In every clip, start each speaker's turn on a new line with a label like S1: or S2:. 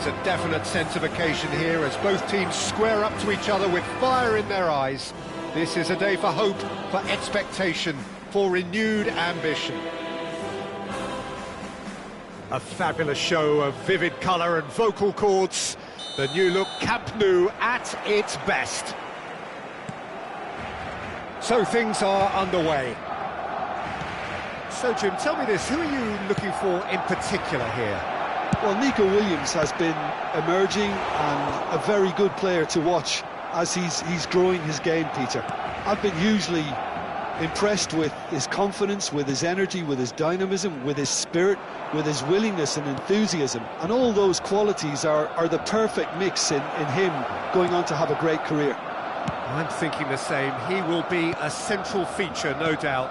S1: is a definite sense of occasion here as both teams square up to each other with fire in their eyes. This is a day for hope, for expectation, for renewed ambition. A fabulous show of vivid colour and vocal cords. The new look Camp Nou at its best. So things are underway. So Jim, tell me this, who are you looking for in particular here?
S2: Well, Nico Williams has been emerging and a very good player to watch as he's growing his game, Peter. I've been hugely impressed with his confidence, with his energy, with his dynamism, with his spirit, with his willingness and enthusiasm. And all those qualities are the perfect mix in him going on to have a great career.
S1: I'm thinking the same. He will be a central feature, no doubt.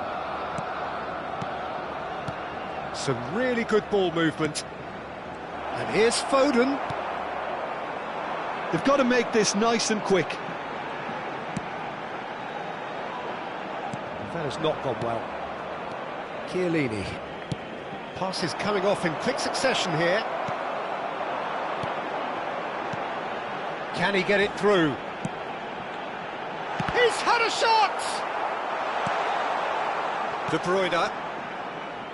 S1: Some really good ball movement. And here's Foden.
S2: They've got to make this nice and quick.
S1: That has not gone well. Chiellini. Pass is coming off in quick succession here. Can he get it through? He's had a shot! De Bruyne.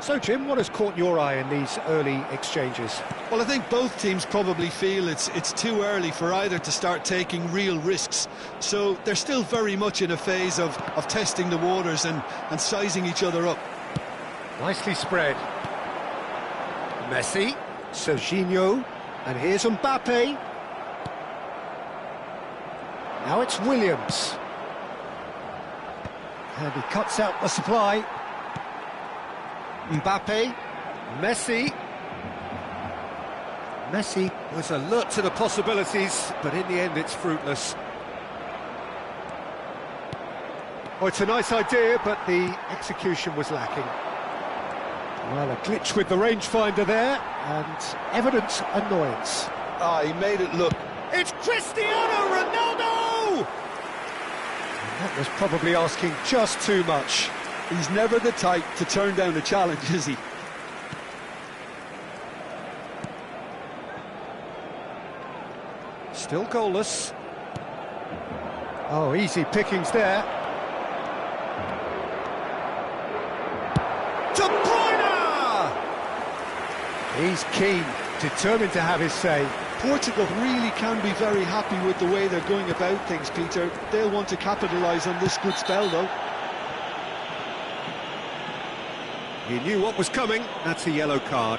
S1: So, Jim, what has caught your eye in these early exchanges?
S2: Well, I think both teams probably feel it's too early for either to start taking real risks. So they're still very much in a phase of testing the waters and sizing each other up.
S1: Nicely spread. Messi, Serginho, and here's Mbappe. Now it's Williams. And he cuts out the supply. Mbappe, Messi. Messi was alert to the possibilities, but in the end it's fruitless. Oh, it's a nice idea, but the execution was lacking. Well, a glitch with the rangefinder there, and evident annoyance.
S2: Ah, he made it look.
S1: It's Cristiano Ronaldo! And that was probably asking just too much.
S2: He's never the type to turn down a challenge, is he?
S1: Still goalless. Oh, easy pickings there. De Bruyne! He's keen, determined to have his say.
S2: Portugal really can be very happy with the way they're going about things, Peter. They'll want to capitalise on this good spell, though.
S1: He knew what was coming. That's a yellow card.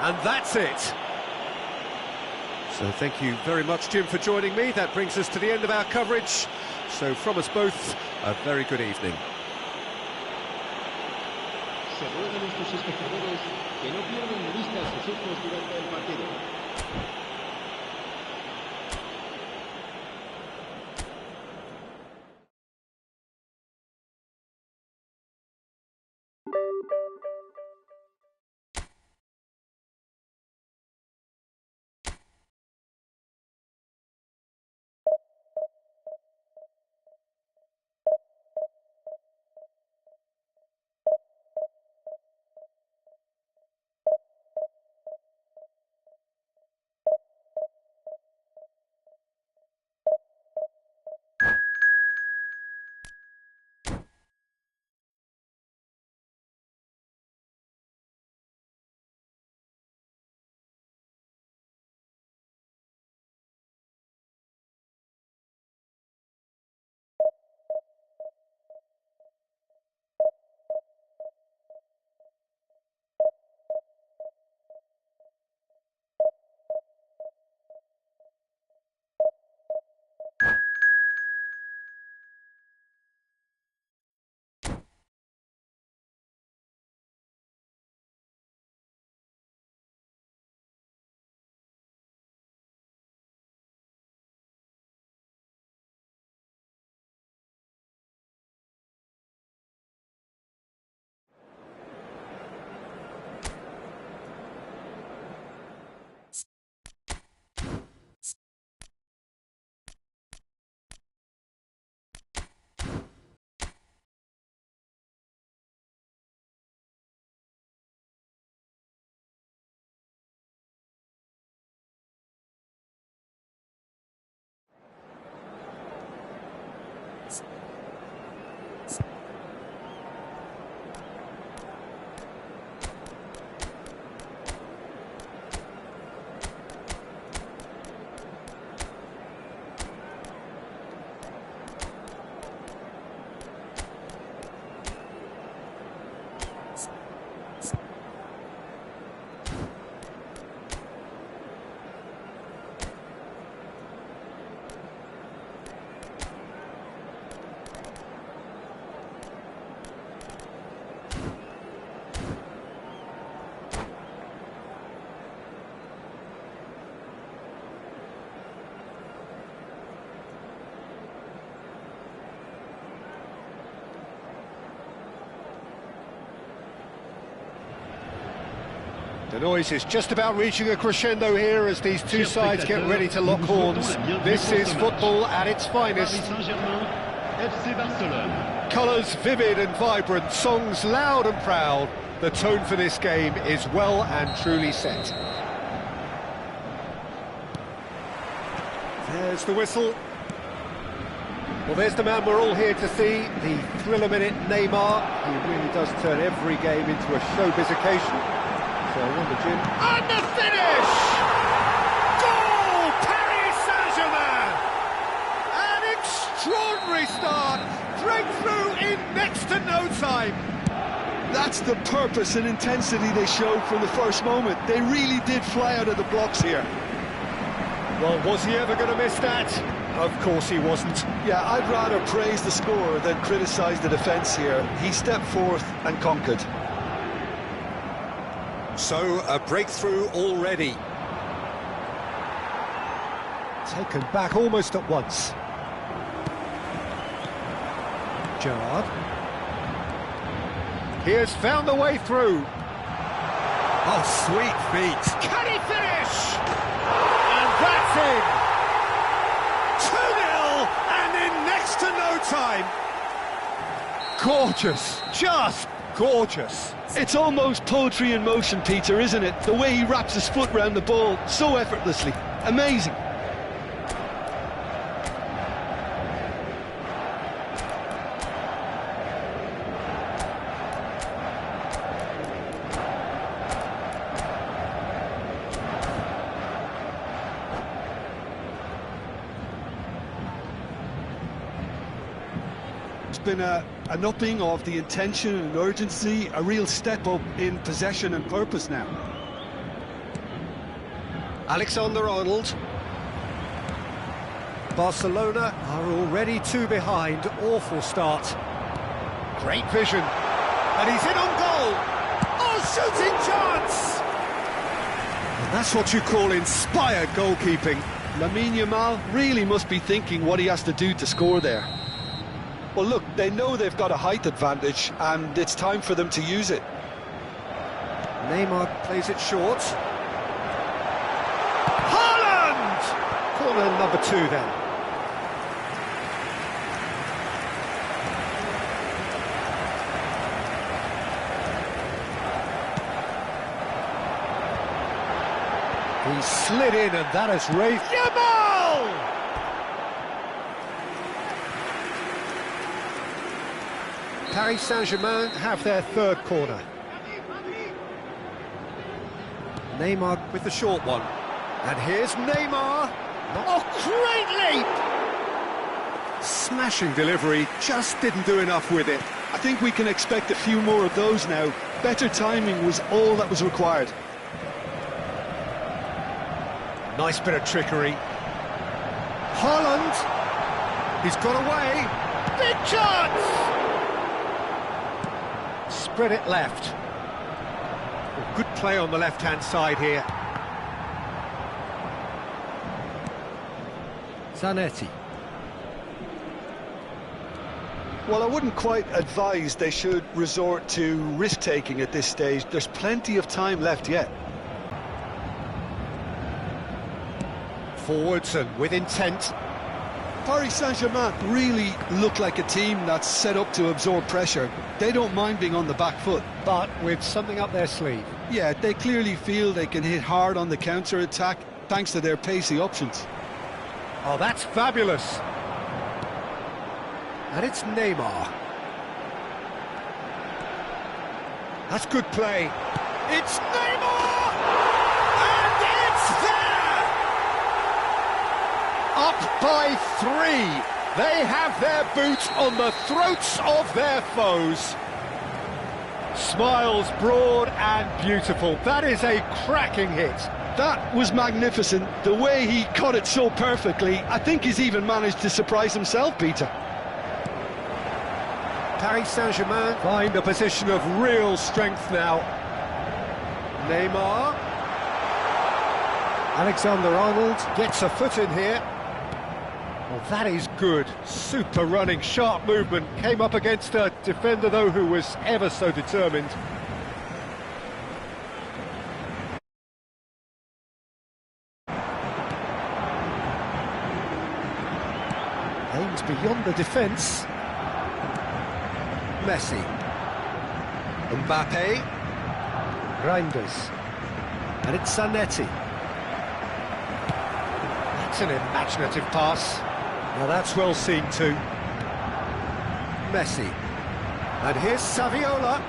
S1: And that's it. So thank you very much, Jim, for joining me. That brings us to the end of our coverage. So from us both, a very good evening.
S3: Se ruegan estos espectadores que no pierdan de vista a sus hijos durante el partido.
S1: The noise is just about reaching a crescendo here as these two sides get ready to lock horns. This is football at its finest. Colours vivid and vibrant, songs loud and proud. The tone for this game is well and truly set. There's the whistle. Well, there's the man we're all here to see, the thriller-minute Neymar. He really does turn every game into a showbiz occasion. So I wonder, Jim. And the finish! Goal! Paris Saint-Germain! An extraordinary start! Breakthrough in next to no time!
S2: That's the purpose and intensity they showed from the first moment. They really did fly out of the blocks here.
S1: Well, was he ever going to miss that? Of course he wasn't.
S2: Yeah, I'd rather praise the scorer than criticise the defence here. He stepped forth and conquered.
S1: So, a breakthrough already. Taken back almost at once. Gerrard. He has found the way through. Oh, sweet feet. Can he finish? And that's it. 2-0, and in next to no time. Gorgeous, just gorgeous.
S2: It's almost poetry in motion, Peter, isn't it? The way he wraps his foot round the ball so effortlessly. Amazing. Been an upping of the intention and urgency, a real step up in possession and purpose now.
S1: Alexander-Arnold. Barcelona are already two behind. Awful start. Great vision. And he's in on goal. Oh, shooting chance! And that's what you call inspired goalkeeping.
S2: Lamine Yamal really must be thinking what he has to do to score there. Well, look, they know they've got a height advantage, and it's time for them to use it.
S1: Neymar plays it short. Haaland! Corner number 2 then. He slid in, and that has raised... Yamal! Paris Saint-Germain have their third corner. Neymar with the short one. And here's Neymar. Oh, great leap! Smashing delivery, just didn't do enough with it.
S2: I think we can expect a few more of those now. Better timing was all that was required.
S1: Nice bit of trickery. Haaland. He's got away. Big chance! Spread it left. Well, good play on the left-hand side here. Zanetti.
S2: Well, I wouldn't quite advise they should resort to risk-taking at this stage. There's plenty of time left yet.
S1: Forwards and with intent.
S2: Paris Saint-Germain really look like a team that's set up to absorb pressure. They don't mind being on the back foot.
S1: But with something up their sleeve.
S2: Yeah, they clearly feel they can hit hard on the counter-attack thanks to their pacey options.
S1: Oh, that's fabulous. And it's Neymar. That's good play. It's Neymar! And it's there! Up by 3. They have their boot on the throats of their foes. Smiles broad and beautiful. That is a cracking hit.
S2: That was magnificent. The way he cut it so perfectly, I think he's even managed to surprise himself, Peter.
S1: Paris Saint-Germain find a position of real strength now. Neymar. Alexander-Arnold gets a foot in here. Well, that is good. Super running, sharp movement. Came up against a defender, though, who was ever so determined. beyond the defence. Messi. Mbappe. Reinders. And it's Zanetti. That's an imaginative pass. Now that's well seen too. Messi. And here's Saviola.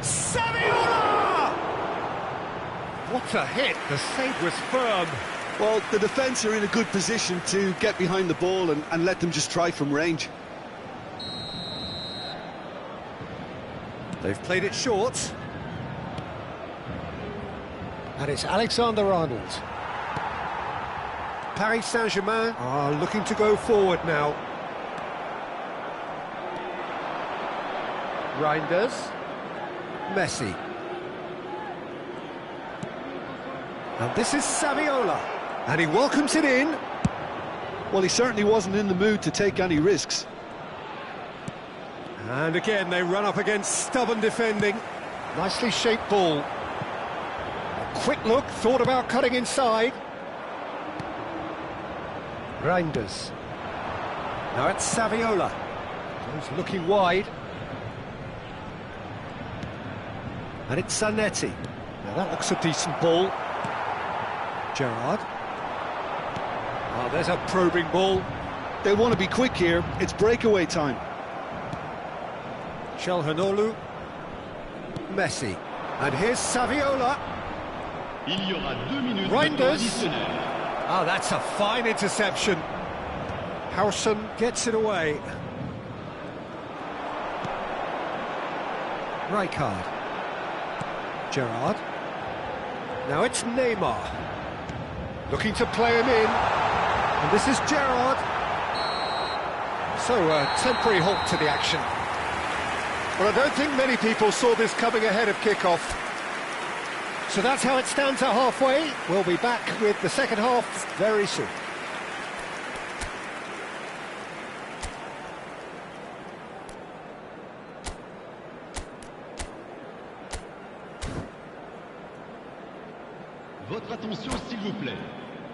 S1: Saviola! What a hit! The save was firm.
S2: Well, the defence are in a good position to get behind the ball and let them just try from range.
S1: They've played it short. And it's Alexander-Arnold. Paris Saint-Germain are looking to go forward now. Reinders. Messi. And this is Saviola. And he welcomes it in.
S2: Well, he certainly wasn't in the mood to take any risks.
S1: And again, they run up against stubborn defending. Nicely shaped ball. A quick look, thought about cutting inside. Reinders. Now it's Saviola. He's looking wide. And it's Zanetti. Now that looks a decent ball. Gerrard. Oh, there's a probing ball.
S2: They want to be quick here. It's breakaway time.
S1: Çalhanoğlu. Messi. And here's Saviola.
S3: Il y aura 2 minutes de temps
S1: Reinders.
S3: additionnel.
S1: Oh, that's a fine interception. Howson gets it away. Rijkaard. Gerrard. Now it's Neymar. Looking to play him in. And this is Gerrard. So, a temporary halt to the action. Well, I don't think many people saw this coming ahead of kick-off. So that's how it stands at halfway. We'll be back with the second half very soon.
S3: Votre attention s'il vous plaît.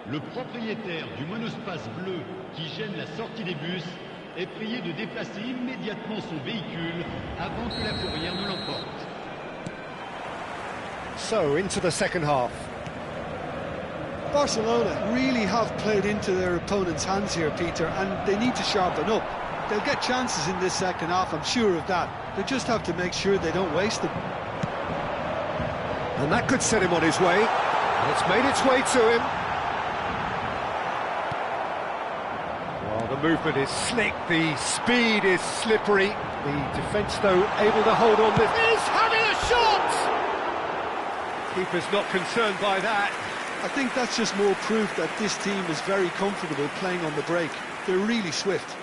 S3: Le propriétaire du monospace bleu qui gêne la sortie des bus est prié de déplacer immédiatement son véhicule avant que la fourrière ne l'emporte.
S1: So, into the second half.
S2: Barcelona really have played into their opponent's hands here, Peter, and they need to sharpen up. They'll get chances in this second half, I'm sure of that. They just have to make sure they don't waste them.
S1: And that could set him on his way. And it's made its way to him. Well, the movement is slick, the speed is slippery. The defence, though, able to hold on. This is having a shot! Keeper's not concerned by that.
S2: I think that's just more proof that this team is very comfortable playing on the break. They're really swift.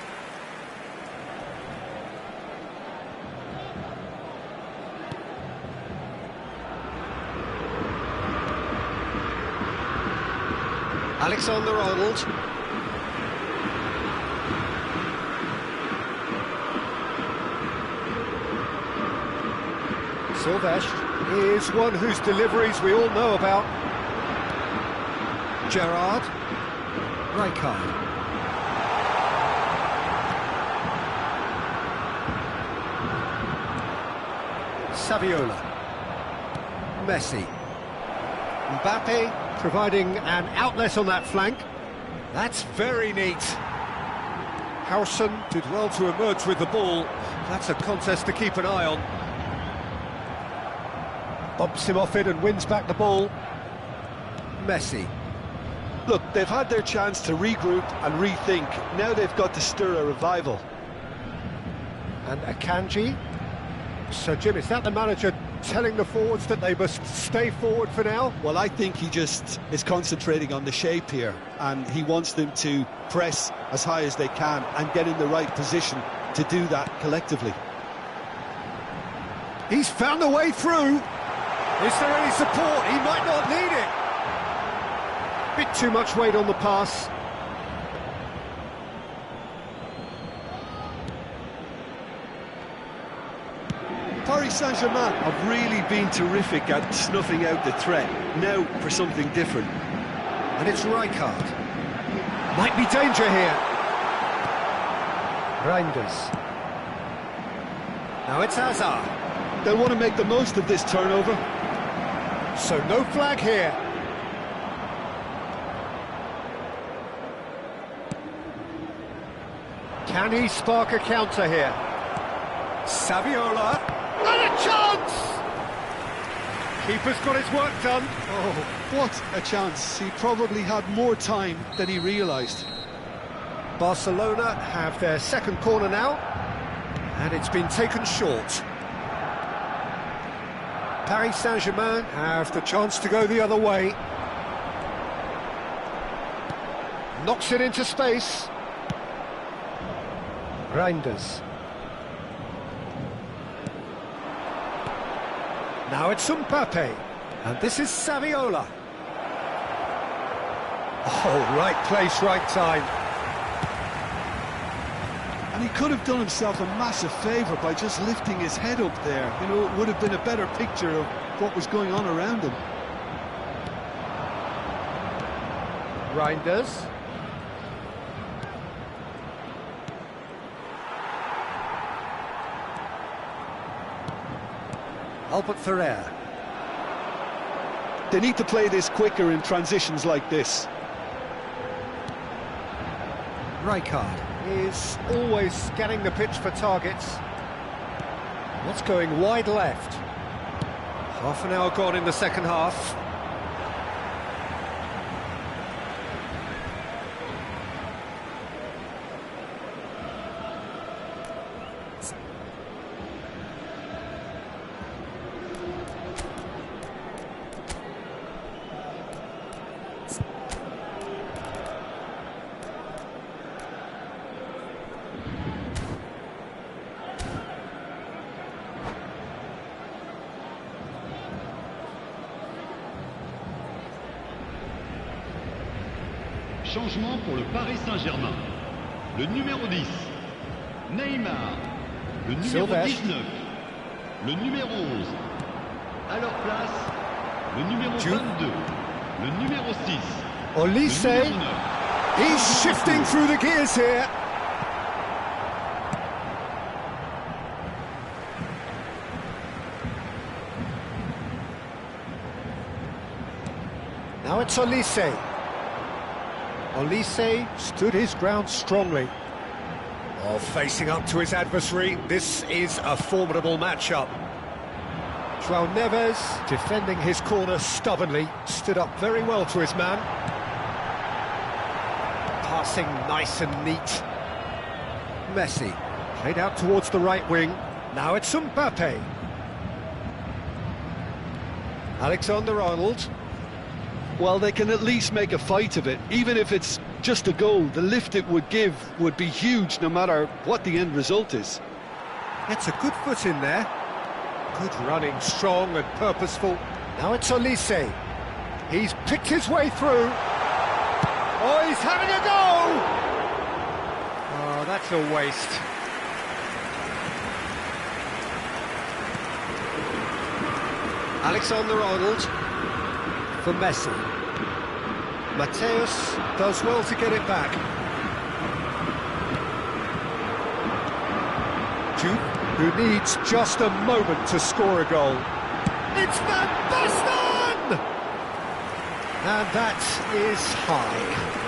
S1: Alexander-Arnold. Silvestre is one whose deliveries we all know about. Gerrard. Rijkaard. Saviola. Messi. Mbappe providing an outlet on that flank. That's very neat. Howson did well to emerge with the ball. That's a contest to keep an eye on. Bumps him off it and wins back the ball. Messi.
S2: Look, they've had their chance to regroup and rethink. Now they've got to stir a revival.
S1: And Akanji. So, Jim, is that the manager telling the forwards that they must stay forward for now?
S2: Well, I think he just is concentrating on the shape here, and he wants them to press as high as they can and get in the right position to do that collectively.
S1: He's found a way through. Is there any support? He might not need it. Bit too much weight on the pass.
S2: Paris Saint-Germain have really been terrific at snuffing out the threat. Now for something different.
S1: And it's Rijkaard. Might be danger here. Reinders. Now it's Hazard.
S2: They'll want to make the most of this turnover.
S1: So no flag here. Can he spark a counter here? Saviola. And a chance! Keeper's got his work done.
S2: Oh, what a chance. He probably had more time than he realised.
S1: Barcelona have their second corner now, and it's been taken short. Paris Saint-Germain have the chance to go the other way. Knocks it into space. Reinders. Now it's Mbappe, and this is Saviola. Oh, right place, right time.
S2: And he could have done himself a massive favour by just lifting his head up there. You know, it would have been a better picture of what was going on around him.
S1: Reinders. Albert Ferrer.
S2: They need to play this quicker in transitions like this.
S1: Rijkaard is always scanning the pitch for targets. What's going wide left? Half an hour gone in the second half.
S3: Changement pour le Paris Saint-Germain. Le numéro 10, Neymar. Le numéro
S1: Sylvestre.
S3: 19, le numéro 11. À leur place, le numéro
S1: Jude.
S3: 22, le numéro 6,
S1: Olise.
S3: le numéro 9.
S1: He's shifting through the gears here. Now it's Olise. Olise stood his ground strongly. Oh, facing up to his adversary, this is a formidable matchup. João Neves, defending his corner stubbornly, stood up very well to his man. Passing nice and neat. Messi, played out towards the right wing. Now it's Mbappe. Alexander-Arnold.
S2: Well, they can at least make a fight of it. Even if it's just a goal, the lift it would give would be huge no matter what the end result is.
S1: Gets a good foot in there. Good running, strong and purposeful. Now it's Olise. He's picked his way through. Oh, he's having a go! Oh, that's a waste. Alexander-Arnold for Messi. Mateus does well to get it back. Jude, who needs just a moment to score a goal. It's Van Basten! And that is high.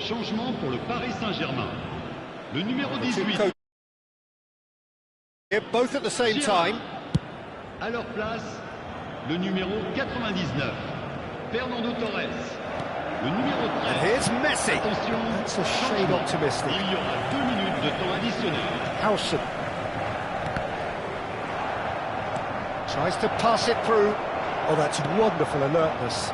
S3: Changement pour le Paris Saint-Germain. Le numéro 18.
S1: Both at the same time.
S3: À leur place, le numéro 99, Fernando Torres. Le numéro 13.
S1: Here's Messi.
S3: Attention,
S1: That's a shade optimistic.
S3: il y aura 2 minutes de temps additionnel.
S1: Howson tries to pass it through. Oh, that's wonderful alertness.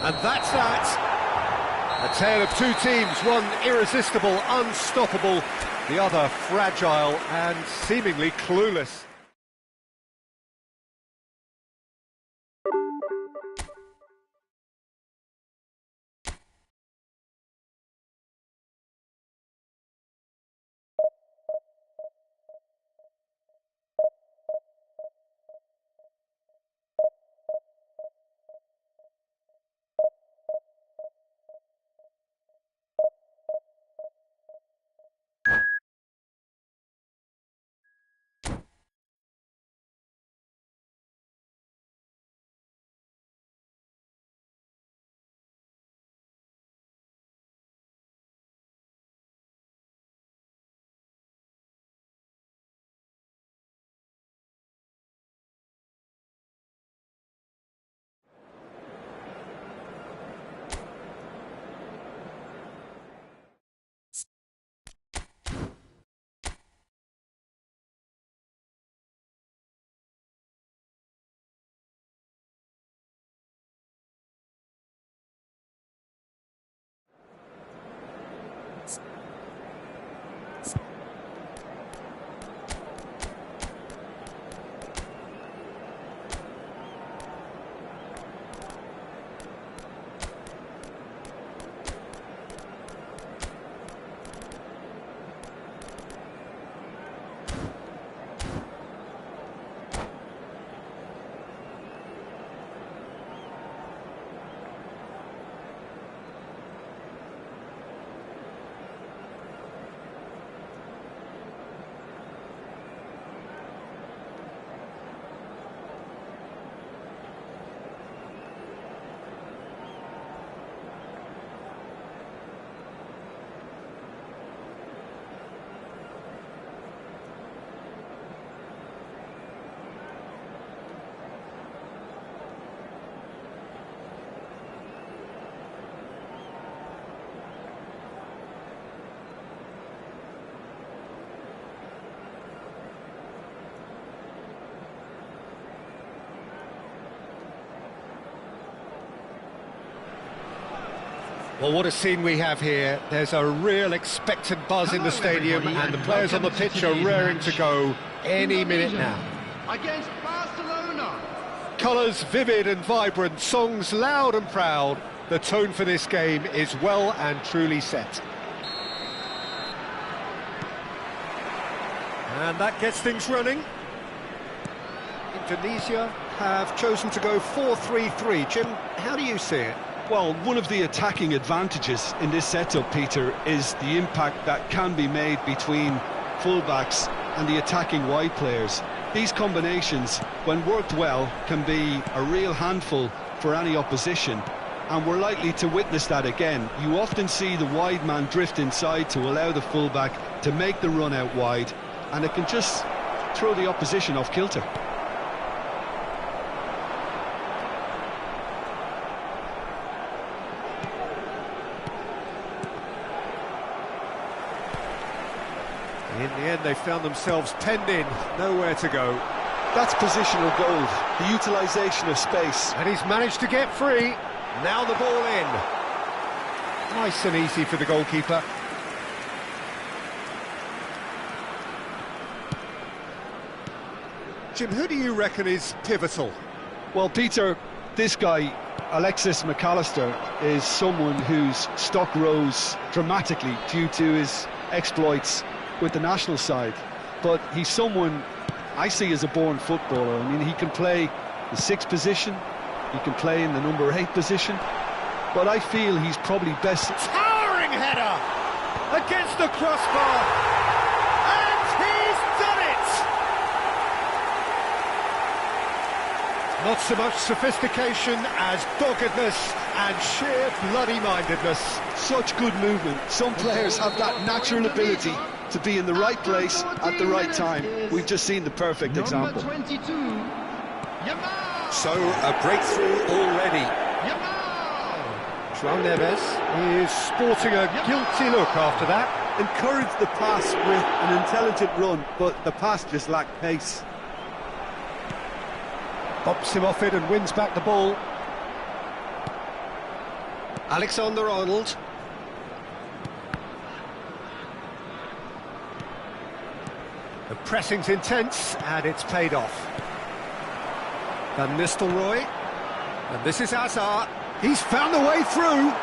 S1: And that's that. A tale of two teams, one irresistible, unstoppable, the other fragile and seemingly clueless. Well, what a scene we have here. There's a real expectant buzz in the stadium, and the players on the pitch are raring to go any minute now.
S3: Against Barcelona.
S1: Colours vivid and vibrant, songs loud and proud. The tone for this game is well and truly set. And that gets things running. Indonesia have chosen to go 4-3-3. Jim, how do you see it?
S2: Well, one of the attacking advantages in this setup, Peter, is the impact that can be made between fullbacks and the attacking wide players. These combinations, when worked well, can be a real handful for any opposition, and we're likely to witness that again. You often see the wide man drift inside to allow the fullback to make the run out wide, and it can just throw the opposition off kilter.
S1: In the end, they found themselves penned in, nowhere to go.
S2: That's positional gold, the utilisation of space.
S1: And he's managed to get free. Now the ball in. Nice and easy for the goalkeeper. Jim, who do you reckon is pivotal?
S2: Well, Peter, this guy, Alexis McAllister, is someone whose stock rose dramatically due to his exploits with the national side, but he's someone I see as a born footballer. I mean, he can play the 6th position, he can play in the number 8 position, but I feel he's probably best...
S1: Towering header against the crossbar, and he's done it! Not so much sophistication as doggedness and sheer bloody-mindedness.
S2: Such good movement. Some players have that natural ability to be in the right place at the right time. We've just seen the perfect example.
S3: Number 22, Yamal.
S1: So, a breakthrough already.
S3: Yamal.
S1: João Neves is sporting a guilty look after that.
S2: Encouraged the pass with an intelligent run, but the pass just lacked pace.
S1: Bops him off it and wins back the ball. Alexander-Arnold. The pressing's intense, and it's paid off. Van Nistelrooy. And this is Hazard. He's found the way through.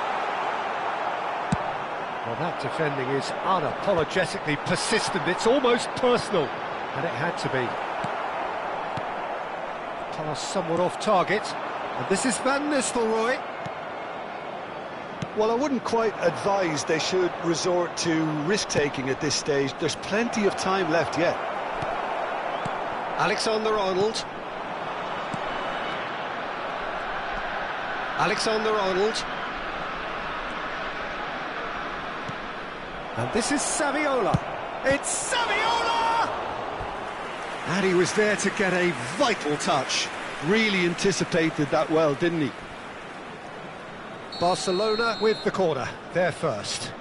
S1: Well, that defending is unapologetically persistent. It's almost personal, and it had to be. Pass somewhat off target, and this is Van Nistelrooy.
S2: Well, I wouldn't quite advise they should resort to risk-taking at this stage. There's plenty of time left yet.
S1: Alexander-Arnold. Alexander-Arnold. And this is Saviola. It's Saviola! And he was there to get a vital touch.
S2: Really anticipated that well, didn't he?
S1: Barcelona with the corner, they're first.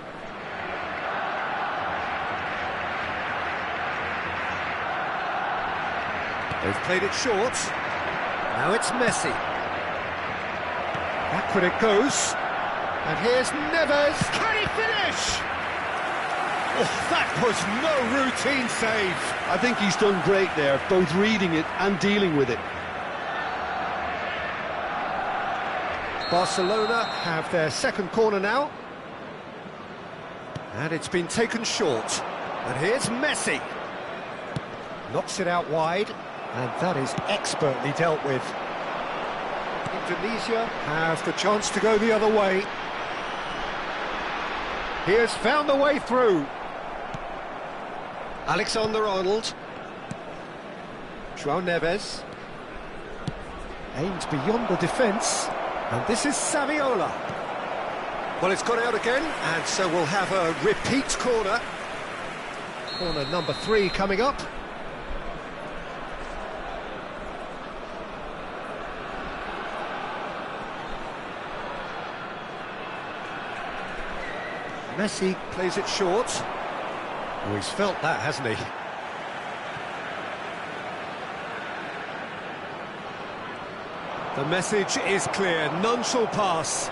S1: They've played it short. Now it's Messi. Backward it goes. And here's Neves. Can he finish? Oh, that was no routine save.
S2: I think he's done great there, both reading it and dealing with it.
S1: Barcelona have their second corner now. And it's been taken short. And here's Messi. Knocks it out wide. And that is expertly dealt with. Indonesia have the chance to go the other way. He has found the way through. Alexander-Arnold. João Neves. Aimed beyond the defence. And this is Saviola. Well, it's gone out again, and so we'll have a repeat corner. Corner number 3 coming up. Messi plays it short. Oh, he's felt that, hasn't he? The message is clear, none shall pass.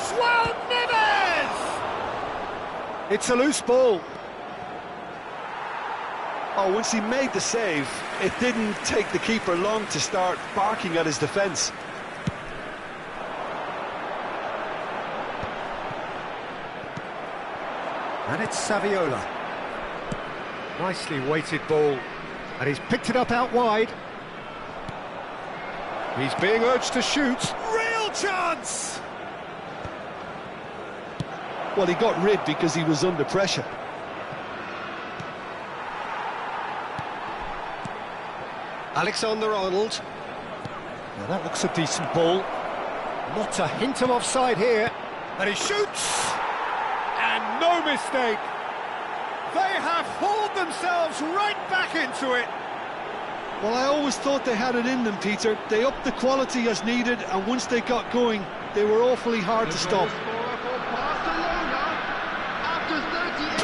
S1: João Neves! It's a loose ball.
S2: Oh, once he made the save, it didn't take the keeper long to start barking at his defence.
S1: And it's Saviola. Nicely weighted ball. And he's picked it up out wide. He's being urged to shoot. Real chance!
S2: Well, he got rid because he was under pressure.
S1: Alexander-Arnold. Now that looks a decent ball. Not a hint of offside here. And he shoots! And no mistake. They have hauled themselves right back into it.
S2: Well, I always thought they had it in them, Peter. They upped the quality as needed, and once they got going, they were awfully hard to stop.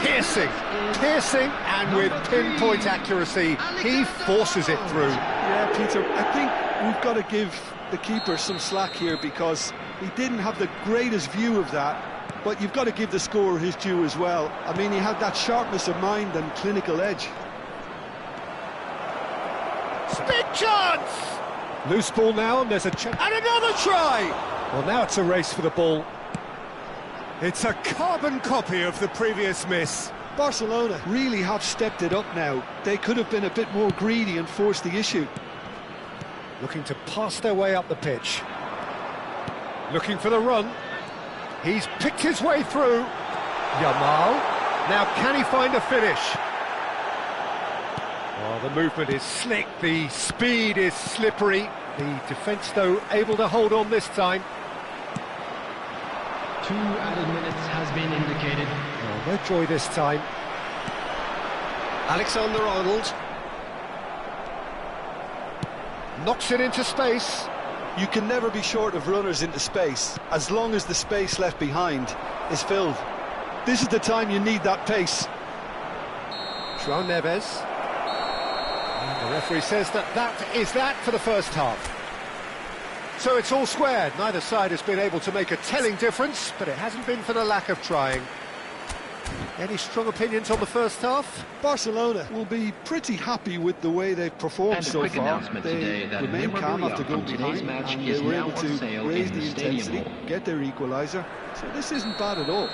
S1: Piercing, and with pinpoint accuracy, he forces it through.
S2: Yeah, Peter, I think we've got to give the keeper some slack here because he didn't have the greatest view of that, but you've got to give the scorer his due as well. I mean, he had that sharpness of mind and clinical edge.
S1: Big chance! Loose ball now, and there's a chance. And another try! Well, now it's a race for the ball. It's a carbon copy of the previous miss.
S2: Barcelona really have stepped it up now. They could have been a bit more greedy and forced the issue.
S1: Looking to pass their way up the pitch. Looking for the run. He's picked his way through. Yamal. Now can he find a finish? Oh, the movement is slick, the speed is slippery. The defence, though, able to hold on this time.
S4: 2 added minutes has been indicated.
S1: Oh, no joy this time. Alexander-Arnold. Knocks it into space.
S2: You can never be short of runners into space, as long as the space left behind is filled. This is the time you need that pace.
S1: João Neves. And the referee says that is that for the first half. So it's all squared. Neither side has been able to make a telling difference, but it hasn't been for the lack of trying. Any strong opinions on the first half?
S2: Barcelona will be pretty happy with the way they've performed so far. They remain calm after going behind, and they were able to raise the intensity, get their equaliser. So this isn't bad at all.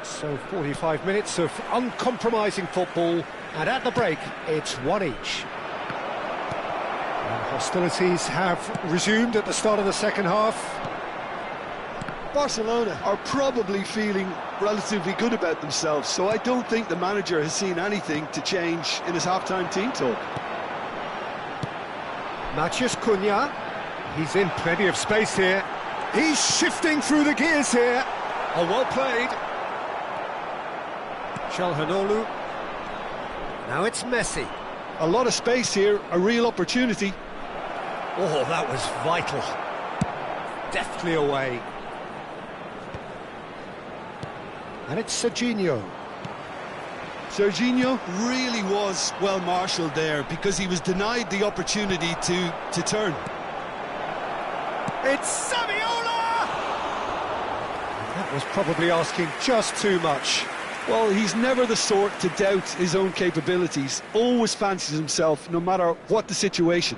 S1: So 45 minutes of uncompromising football, and at the break, it's 1 each. And hostilities have resumed at the start of the second half.
S2: Barcelona are probably feeling relatively good about themselves, so I don't think the manager has seen anything to change in his half-time team talk.
S1: Matheus Cunha, he's in plenty of space here. He's shifting through the gears here. Oh, well played. Çalhanoğlu. Now it's Messi.
S2: A lot of space here, a real opportunity.
S1: Oh, that was vital. Deftly away. And it's Serginho.
S2: Serginho really was well marshalled there because he was denied the opportunity to turn.
S1: It's Saviola! That was probably asking just too much.
S2: Well, he's never the sort to doubt his own capabilities. Always fancies himself, no matter what the situation.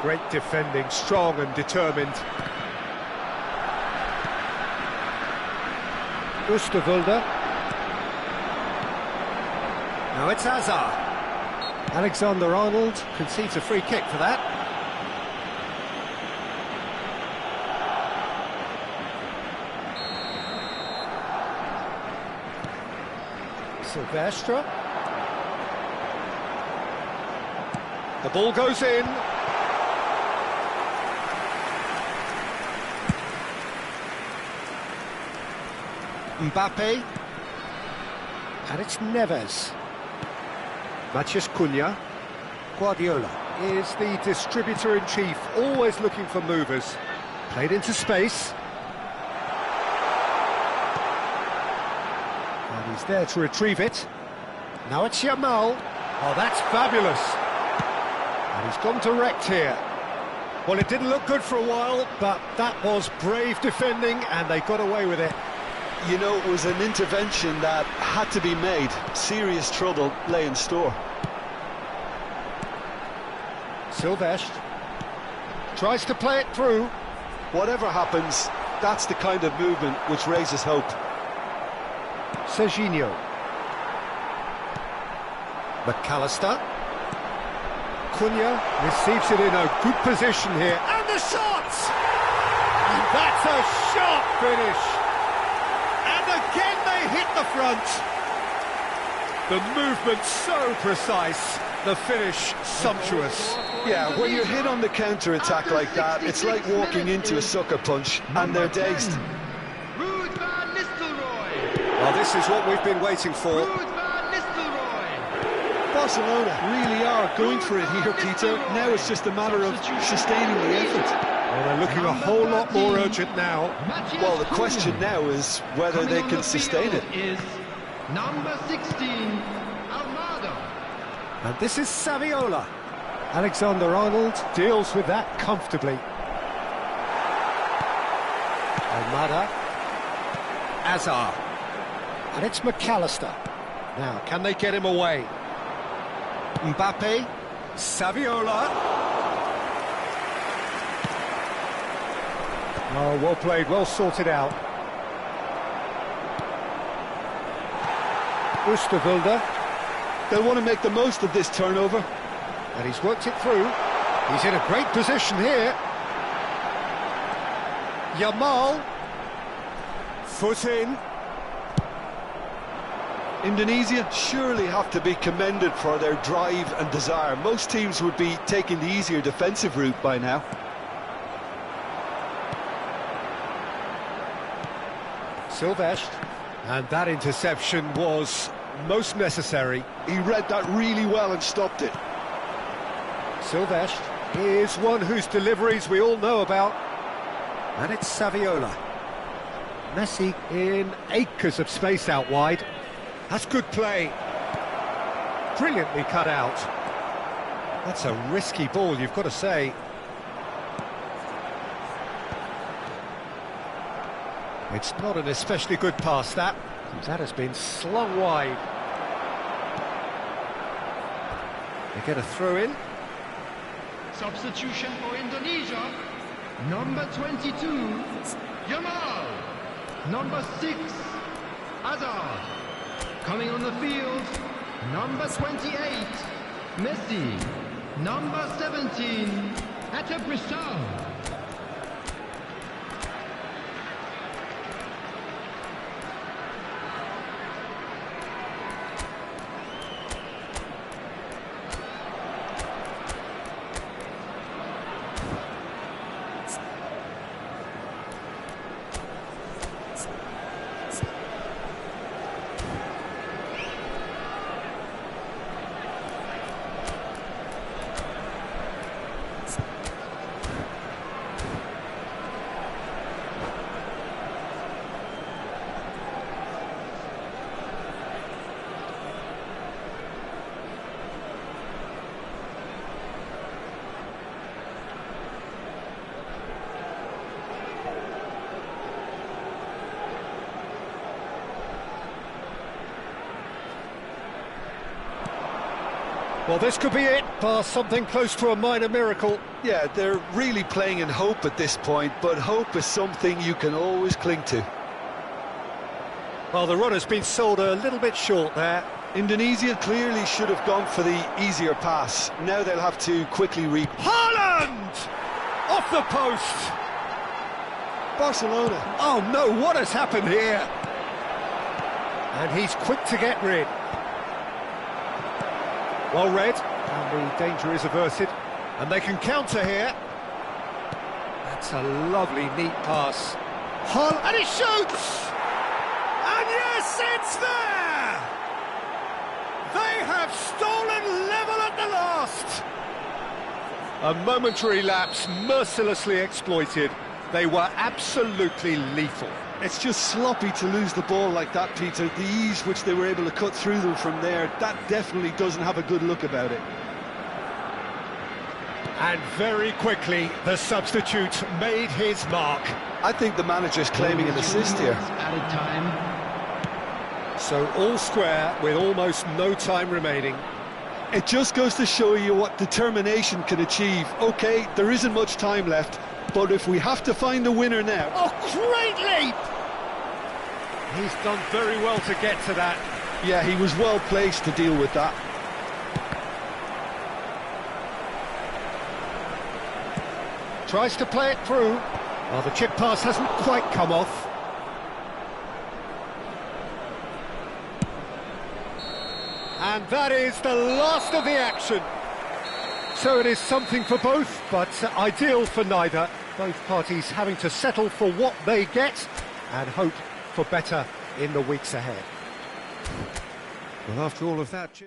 S1: Great defending, strong and determined. Oosterwolde. Now it's Hazard. Alexander-Arnold concedes a free kick for that. Silvestre. The ball goes in. Mbappe. And it's Neves. Matheus Cunha. Guardiola is the distributor-in-chief, always looking for movers. Played into space. And he's there to retrieve it. Now it's Yamal. Oh, that's fabulous. And he's gone direct here. Well, it didn't look good for a while, but that was brave defending, and they got away with it.
S2: You know, it was an intervention that had to be made. Serious trouble lay in store.
S1: Silvestre tries to play it through.
S2: Whatever happens, that's the kind of movement which raises hope.
S1: Serginho. McAllister. Cunha receives it in a good position here. And the shot! And that's a sharp finish. And again they hit the front. The movement so precise. The finish sumptuous.
S2: Yeah, when you're hit on the counter-attack like that, it's like walking into a sucker punch, and they're dazed.
S1: Well, this is what we've been waiting for.
S2: Barcelona really are going for it here, Peter. Now it's just a matter of sustaining the effort.
S1: Well, they're looking a whole lot more urgent now.
S2: Well, the question now is whether they can sustain it.
S4: Is number 16,
S1: And this is Saviola. Alexander-Arnold deals with that comfortably. Almada. Hazard. And it's McAllister. Now, can they get him away? Mbappe. Saviola. Oh, well played, well sorted out. Oosterwolde.
S2: They'll want to make the most of this turnover.
S1: And he's worked it through. He's in a great position here. Yamal. Foot in.
S2: Indonesia surely have to be commended for their drive and desire. Most teams would be taking the easier defensive route by now.
S1: Silvestre. And that interception was most necessary.
S2: He read that really well and stopped it.
S1: Silvestre is one whose deliveries we all know about. And it's Saviola. Messi in acres of space out wide. That's good play. Brilliantly cut out. That's a risky ball, you've got to say. It's not an especially good pass, that. That has been slung wide. They get a throw in.
S4: Substitution for Indonesia. Number 22, Yamal. Number 6, Hazard. Coming on the field, number 28, Messi. Number 17, Atebrisau.
S1: Well, this could be it, bar something close to a minor miracle.
S2: Yeah, they're really playing in hope at this point, but hope is something you can always cling to.
S1: Well, the run has been sold a little bit short there.
S2: Indonesia clearly should have gone for the easier pass. Now they'll have to quickly read.
S1: Haaland! Off the post!
S2: Barcelona.
S1: Oh no, what has happened here? And he's quick to get rid. Well read, and the danger is averted. And they can counter here. That's a lovely, neat pass. Haaland, and he shoots! And yes, it's there! They have stolen level at the last! A momentary lapse, mercilessly exploited. They were absolutely lethal.
S2: It's just sloppy to lose the ball like that, Peter. The ease which they were able to cut through them from there, that definitely doesn't have a good look about it.
S1: And very quickly, the substitute made his mark.
S2: I think the manager's claiming an assist here.
S4: Added time.
S1: So all square with almost no time remaining.
S2: It just goes to show you what determination can achieve. OK, there isn't much time left, but if we have to find a winner now...
S1: Oh, great leap! He's done very well to get to that.
S2: Yeah, he was well placed to deal with that.
S1: Tries to play it through. Well, the chip pass hasn't quite come off. And that is the last of the action. So it is something for both, but ideal for neither. Both parties having to settle for what they get and hope for better in the weeks ahead. Well, after all of that...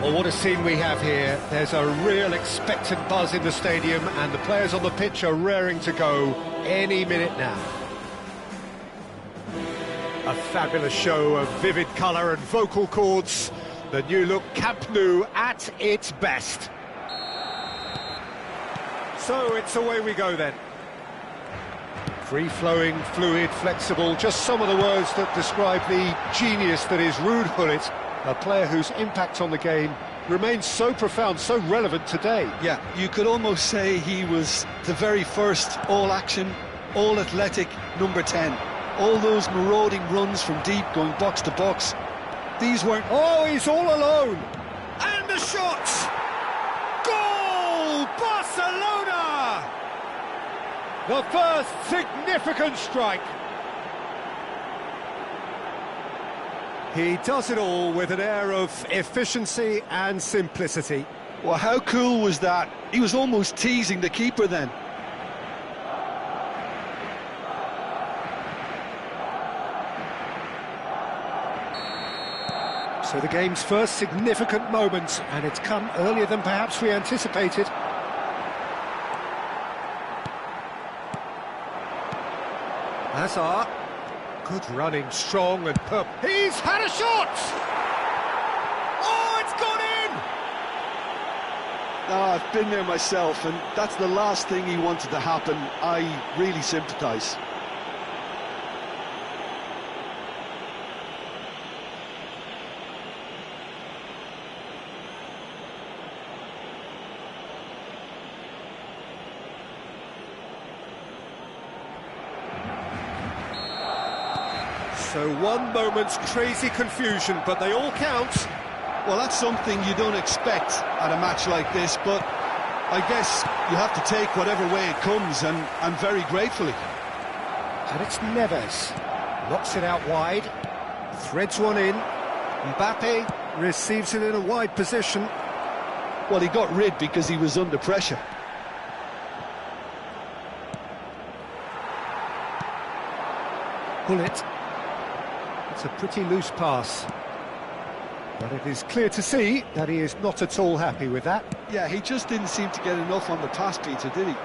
S1: Well, what a scene we have here. There's a real expectant buzz in the stadium, and the players on the pitch are raring to go any minute now. A fabulous show of vivid colour and vocal cords. The new look Camp Nou at its best. So it's away we go then. Free-flowing, fluid, flexible, just some of the words that describe the genius that is Ruud Gullit, a player whose impact on the game remains so profound, so relevant today.
S2: Yeah, you could almost say he was the very first all-action, all-athletic number 10. All those marauding runs from deep, going box to box, these weren't...
S1: Oh, he's all alone! And the shot! Goal! Barcelona! The first significant strike. He does it all with an air of efficiency and simplicity.
S2: Well, how cool was that? He was almost teasing the keeper then.
S1: So the game's first significant moment, and it's come earlier than perhaps we anticipated. Hazard, good running, strong and he's had a shot! Oh, it's gone in!
S2: Oh, I've been there myself, and that's the last thing he wanted to happen. I really sympathise.
S1: So one moment's crazy confusion, but they all count.
S2: Well, that's something you don't expect at a match like this, but I guess you have to take whatever way it comes, and very gratefully.
S1: And it's Neves. Knocks it out wide. Threads one in. Mbappe receives it in a wide position.
S2: Well, he got rid because he was under pressure.
S1: Gullit. It's a pretty loose pass. But it is clear to see that he is not at all happy with that.
S2: Yeah, he just didn't seem to get enough on the pass, Peter, did he?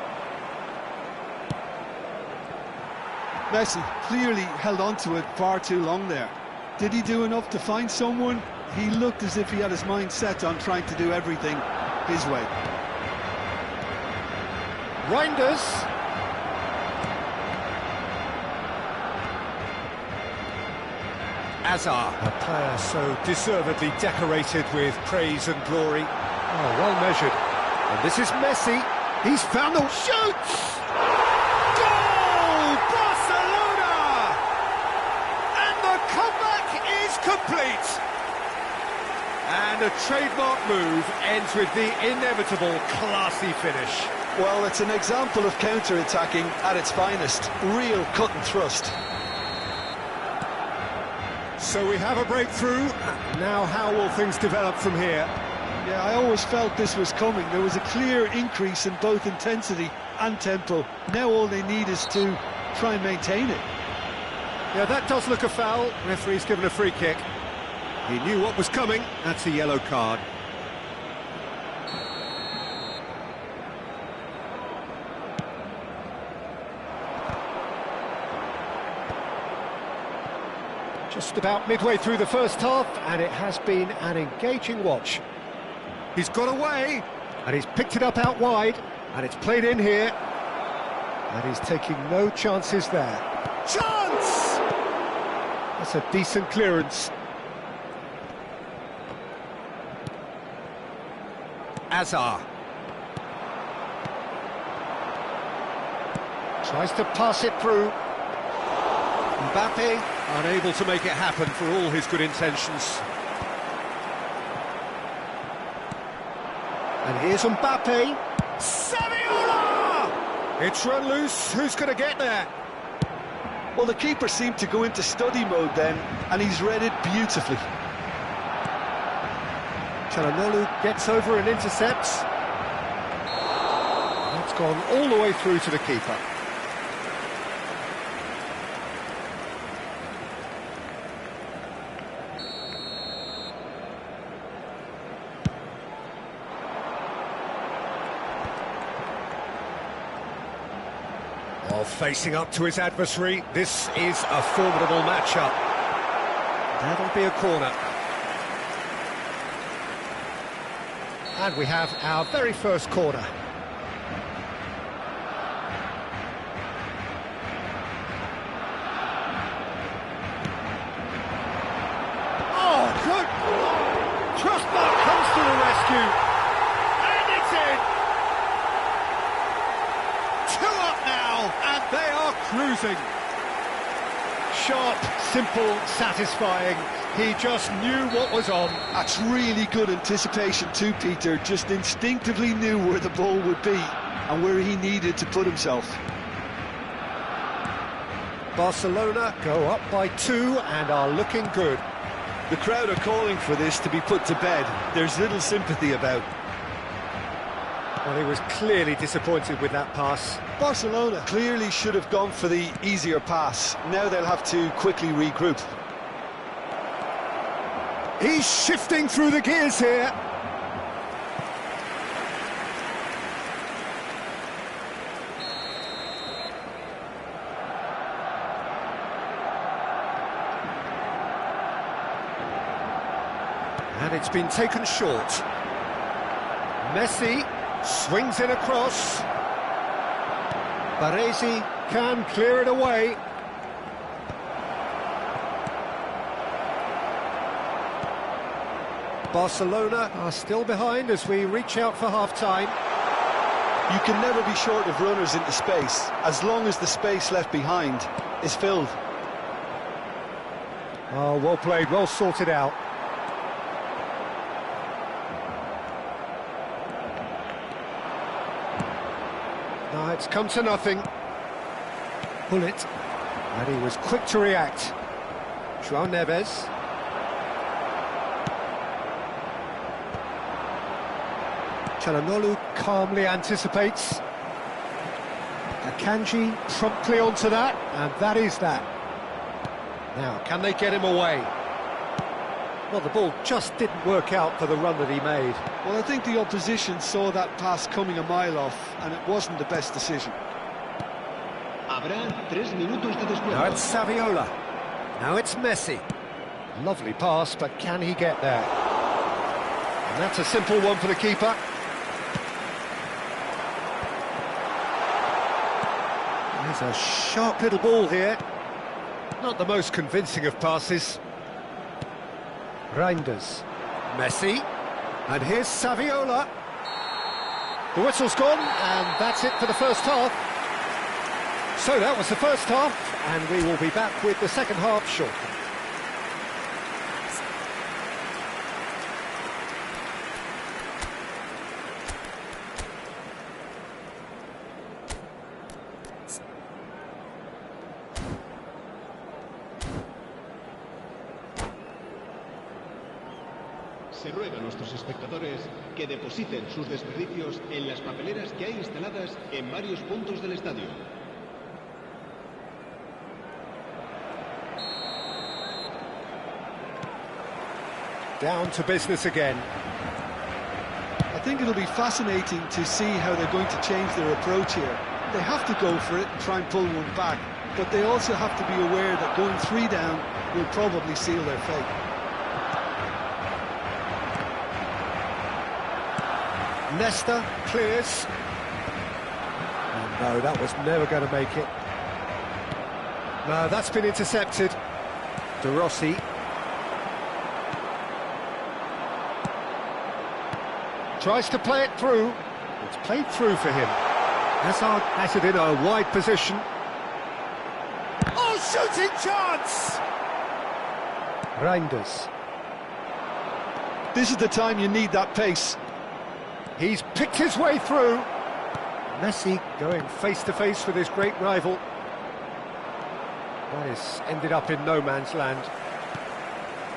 S2: Messi clearly held on to it far too long there. Did he do enough to find someone? He looked as if he had his mind set on trying to do everything his way.
S1: Reinders. Hazard, a player so deservedly decorated with praise and glory. Oh, well measured. And this is Messi. He's found the shoots! Goal! Barcelona! And the comeback is complete. And a trademark move ends with the inevitable classy finish.
S2: Well, it's an example of counter-attacking at its finest. Real cut and thrust.
S1: So we have a breakthrough. Now how will things develop from here?
S2: Yeah, I always felt this was coming. There was a clear increase in both intensity and tempo. Now all they need is to try and maintain it.
S1: Yeah, that does look a foul. Referee's given a free kick. He knew what was coming. That's a yellow card. Just about midway through the first half, and it has been an engaging watch. He's got away, and he's picked it up out wide, and it's played in here, and he's taking no chances there. Chance! That's a decent clearance. Hazard. Tries to pass it through. Mbappe unable to make it happen for all his good intentions. And here's Mbappe. Saviola! It's run loose. Who's going to get there?
S2: Well, the keeper seemed to go into study mode then, and he's read it beautifully.
S1: Çalhanoğlu gets over and intercepts. That's gone all the way through to the keeper. Well, facing up to his adversary, this is a formidable matchup. That'll be a corner. And we have our very first corner. Oh, good! Trustmark comes to the rescue. And it's in! 2 up now, and they are cruising. Sharp, simple, satisfying. He just knew what was on.
S2: That's really good anticipation too, Peter. Just instinctively knew where the ball would be and where he needed to put himself.
S1: Barcelona go up by 2 and are looking good.
S2: The crowd are calling for this to be put to bed. There's little sympathy about.
S1: Well, he was clearly disappointed with that pass.
S2: Barcelona clearly should have gone for the easier pass. Now they'll have to quickly regroup.
S1: He's shifting through the gears here. And it's been taken short. Messi swings in across. Baresi can clear it away. Barcelona are still behind as we reach out for half-time.
S2: You can never be short of runners into space, as long as the space left behind is filled.
S1: Oh, well played, well sorted out. Now it's come to nothing. Bullet. And he was quick to react. João Neves. Çalhanoğlu calmly anticipates. Akanji promptly onto that, and that is that. Now, can they get him away? Well, the ball just didn't work out for the run that he made.
S2: Well, I think the opposition saw that pass coming a mile off, and it wasn't the best decision.
S3: Habrá 3 minutos de descuento.
S1: Now it's Saviola. Now it's Messi. Lovely pass, but can he get there? And that's a simple one for the keeper. There's a sharp little ball here. Not the most convincing of passes. Reinders. Messi. And here's Saviola. The whistle's gone, and that's it for the first half. So that was the first half, and we will be back with the second half shortly.
S3: Se ruega a nuestros espectadores que depositen sus desperdicios en las papeleras que hay instaladas en varios puntos del estadio.
S1: Down to business again.
S2: I think it'll be fascinating to see how they're going to change their approach here. They have to go for it and try and pull one back, but they also have to be aware that going 3 down will probably seal their fate.
S1: Nesta clears. Oh, no, that was never going to make it. No, that's been intercepted. De Rossi. Tries to play it through. It's played through for him. Hazard has it in a wide position. Oh, shooting chance! Reinders.
S2: This is the time you need that pace.
S1: He's picked his way through. Messi going face-to-face with his great rival. That has ended up in no man's land.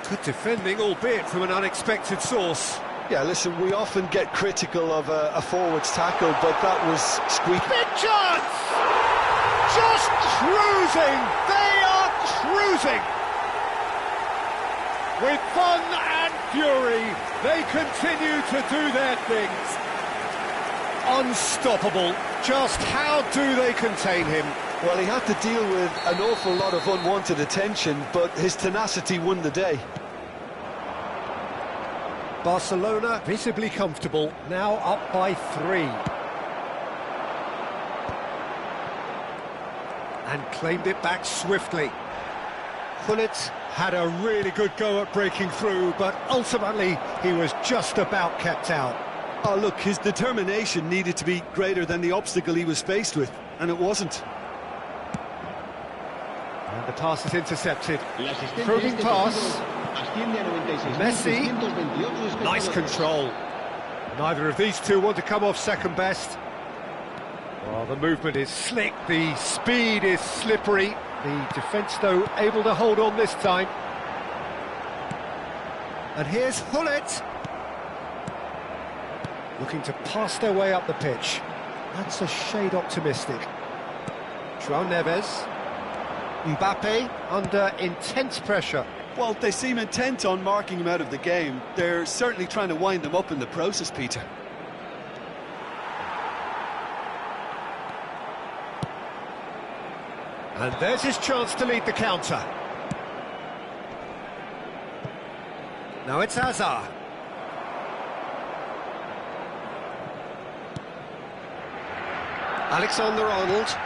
S1: Good defending, albeit from an unexpected source.
S2: Yeah, listen, we often get critical of a forward's tackle, but that was squeaky.
S1: Big chance! Just cruising! They are cruising! With fun and fury, they continue to do their things. Unstoppable. Just how do they contain him?
S2: Well, he had to deal with an awful lot of unwanted attention, but his tenacity won the day.
S1: Barcelona visibly comfortable, now up by 3. And claimed it back swiftly. Gullit had a really good go at breaking through, but ultimately he was just about kept out.
S2: Oh, look, his determination needed to be greater than the obstacle he was faced with, and it wasn't.
S1: And the pass is intercepted. Probing pass. Messi. Nice control. Neither of these two want to come off second best. Well, the movement is slick, the speed is slippery. The defence, though, able to hold on this time. And here's Gullit. Looking to pass their way up the pitch. That's a shade optimistic. João Neves. Mbappe under intense pressure.
S2: Well, they seem intent on marking him out of the game. They're certainly trying to wind them up in the process, Peter.
S1: And there's his chance to lead the counter. Now it's Hazard. Alexander-Arnold.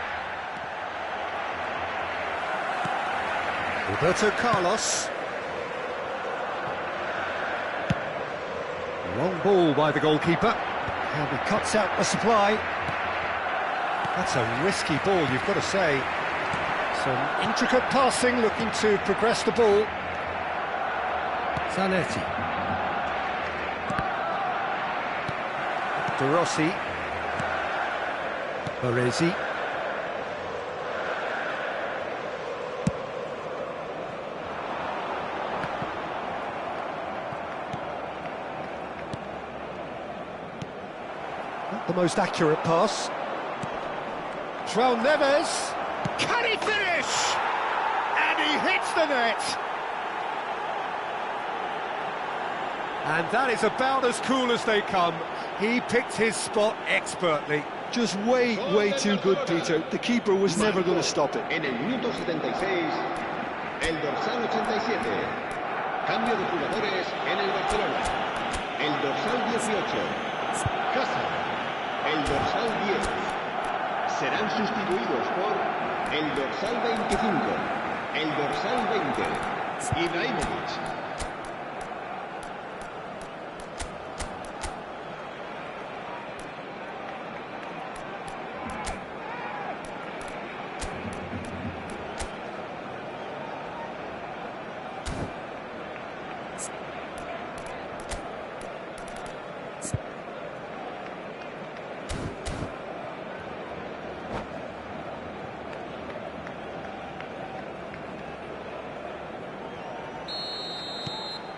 S1: Roberto Carlos. Long ball by the goalkeeper. And he cuts out the supply. That's a risky ball, you've got to say. Some intricate passing, looking to progress the ball. Zanetti. De Rossi. Baresi. Not the most accurate pass. João Neves. Can he finish? And he hits the net. And that is about as cool as they come. He picked his spot expertly.
S2: Just way too good, Peter. The keeper was never going to stop it.
S5: En el minuto 76, el dorsal 87. Cambio de jugadores en el Barcelona. El dorsal 18. Casa. El dorsal 10. Serán sustituidos por el dorsal 25. El dorsal 20. Ibrahimovic.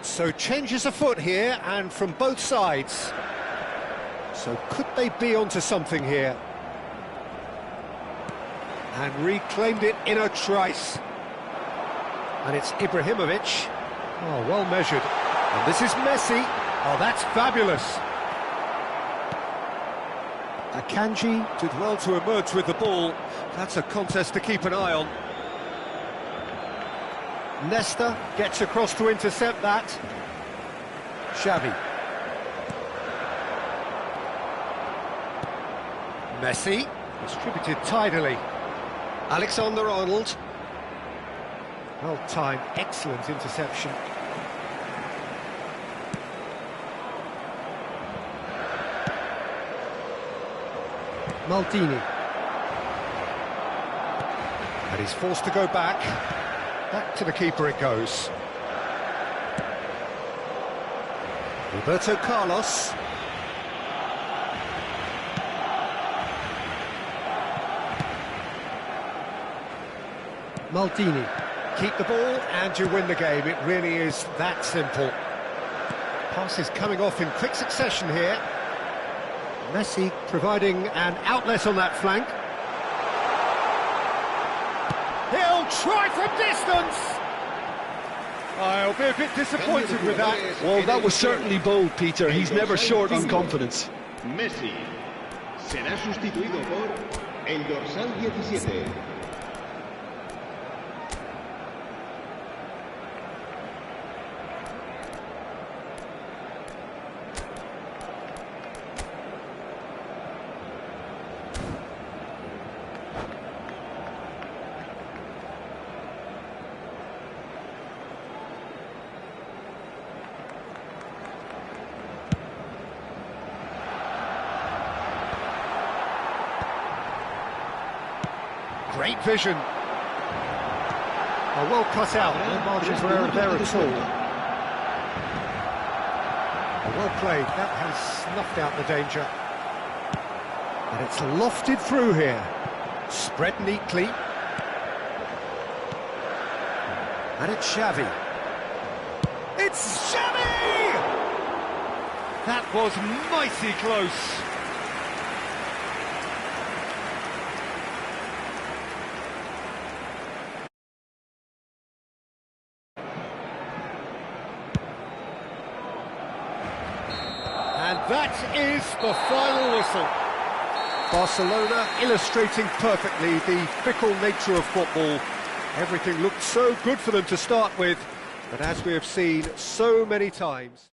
S1: So changes afoot here, and from both sides. So could they be onto something here? And reclaimed it in a trice. And it's Ibrahimovic. Oh, well measured. And this is Messi. Oh, that's fabulous. Akanji did well to emerge with the ball. That's a contest to keep an eye on. Nesta gets across to intercept that. Xavi. Messi, distributed tidily. Alexander-Arnold. Well timed, excellent interception. Maldini. And he's forced to go back. Back to the keeper it goes. Roberto Carlos. Maldini. Keep the ball and you win the game. It really is that simple. Pass is coming off in quick succession here. Messi providing an outlet on that flank. He'll try from distance! I'll be a bit disappointed with that.
S2: Well, that was certainly bold, Peter. He's never short on confidence.
S5: Messi será sustituido por el dorsal 17.
S1: Great vision. Oh, well cut out, no margin for error there at all. Oh, well played, that has snuffed out the danger. And it's lofted through here. Spread neatly. And it's Xavi. It's Xavi! That was mighty close. And that is the final whistle. Barcelona illustrating perfectly the fickle nature of football. Everything looked so good for them to start with, but as we have seen so many times...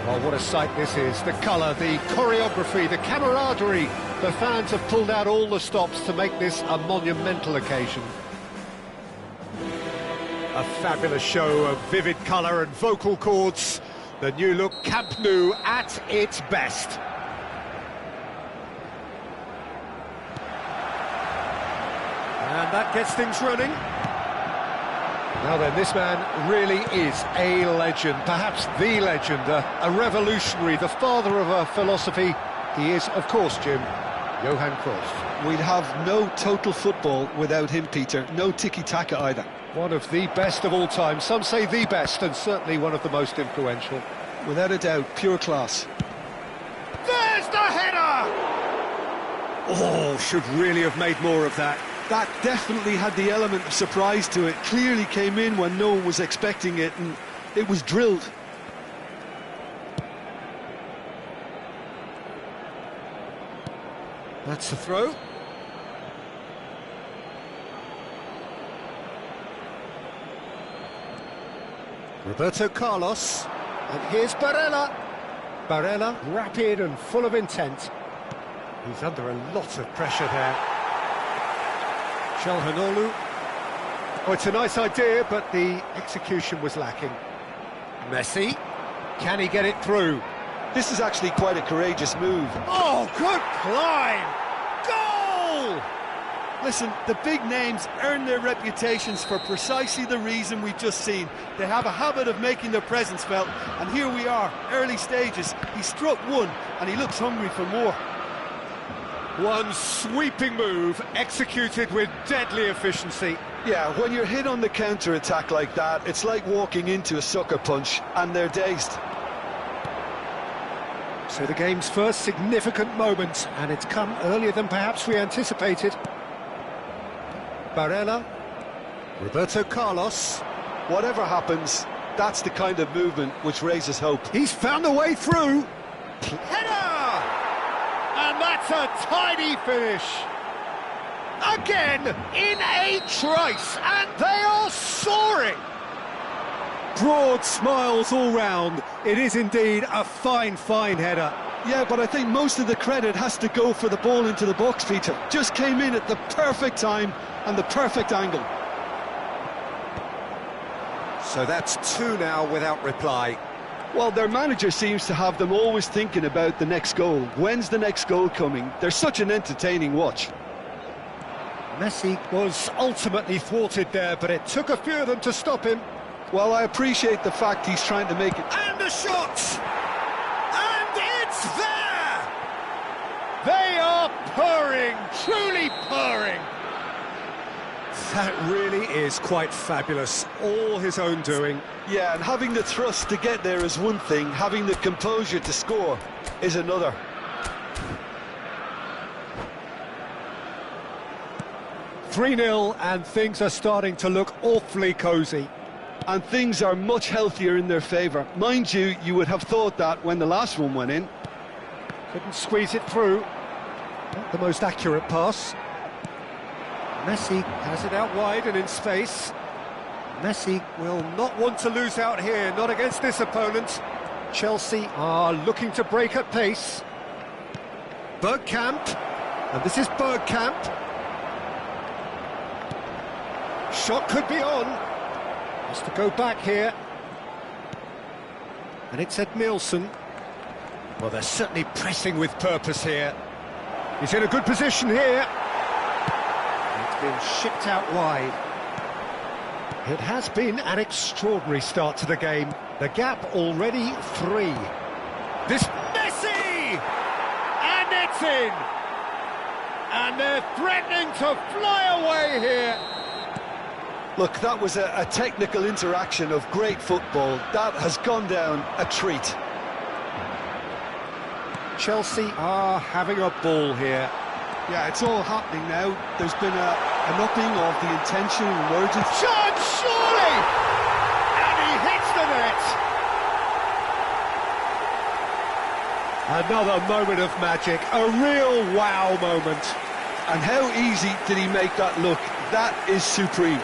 S1: Oh, what a sight this is. The colour, the choreography, the camaraderie. The fans have pulled out all the stops to make this a monumental occasion. A fabulous show of vivid colour and vocal cords. The new look Camp Nou at its best. And that gets things running. Now then, this man really is a legend, perhaps the legend, a revolutionary, the father of a philosophy. He is, of course, Jim, Johan Cruyff.
S2: We'd have no total football without him, Peter. No tiki-taka either.
S1: One of the best of all time. Some say the best, and certainly one of the most influential.
S2: Without a doubt, pure class.
S1: There's the header! Oh, should really have made more of that.
S2: That definitely had the element of surprise to it. Clearly came in when no one was expecting it, and it was drilled.
S1: That's the throw. Roberto Carlos. And here's Barella. Barella, rapid and full of intent. He's under a lot of pressure there. Çalhanoğlu. Oh, it's a nice idea, but the execution was lacking. Messi. Can he get it through?
S2: This is actually quite a courageous move.
S1: Oh, good climb! Goal!
S2: Listen, the big names earn their reputations for precisely the reason we've just seen. They have a habit of making their presence felt, and here we are, early stages. He struck one, and he looks hungry for more.
S1: One sweeping move, executed with deadly efficiency.
S2: Yeah, when you're hit on the counter-attack like that, it's like walking into a sucker punch, and they're dazed.
S1: So the game's first significant moment, and it's come earlier than perhaps we anticipated. Barella. Roberto Carlos.
S2: Whatever happens, that's the kind of movement which raises hope.
S1: He's found a way through. Header! And that's a tidy finish. Again, in a trice, and they are soaring! Broad smiles all round. It is indeed a fine, fine header.
S2: Yeah, but I think most of the credit has to go for the ball into the box, Peter. Just came in at the perfect time and the perfect angle.
S1: So that's 2 now without reply.
S2: Well, their manager seems to have them always thinking about the next goal. When's the next goal coming? They're such an entertaining watch.
S1: Messi was ultimately thwarted there, but it took a few of them to stop him.
S2: Well, I appreciate the fact he's trying to make it.
S1: And a shot! And it's there! They are purring, truly purring. That really is quite fabulous, all his own doing.
S2: Yeah, and having the thrust to get there is one thing, having the composure to score is another.
S1: "3-0, and things are starting to look awfully cosy.
S2: And things are much healthier in their favour. Mind you, you would have thought that when the last one went in.
S1: Couldn't squeeze it through. Not the most accurate pass. Messi has it out wide and in space. Messi will not want to lose out here, not against this opponent. Chelsea are looking to break at pace. Bergkamp, and this is Bergkamp. Shot could be on. Has to go back here. And it's Edmilson. Well, they're certainly pressing with purpose here. He's in a good position here. It's been shipped out wide. It has been an extraordinary start to the game. The gap already 3. This Messi! And it's in! And they're threatening to fly away here.
S2: Look, that was a technical interaction of great football. That has gone down a treat.
S1: Chelsea are having a ball here.
S2: Yeah, it's all happening now. There's been an upping of the intention and urgency.
S1: Shot, surely! And he hits the net! Another moment of magic, a real wow moment.
S2: And how easy did he make that look? That is supreme.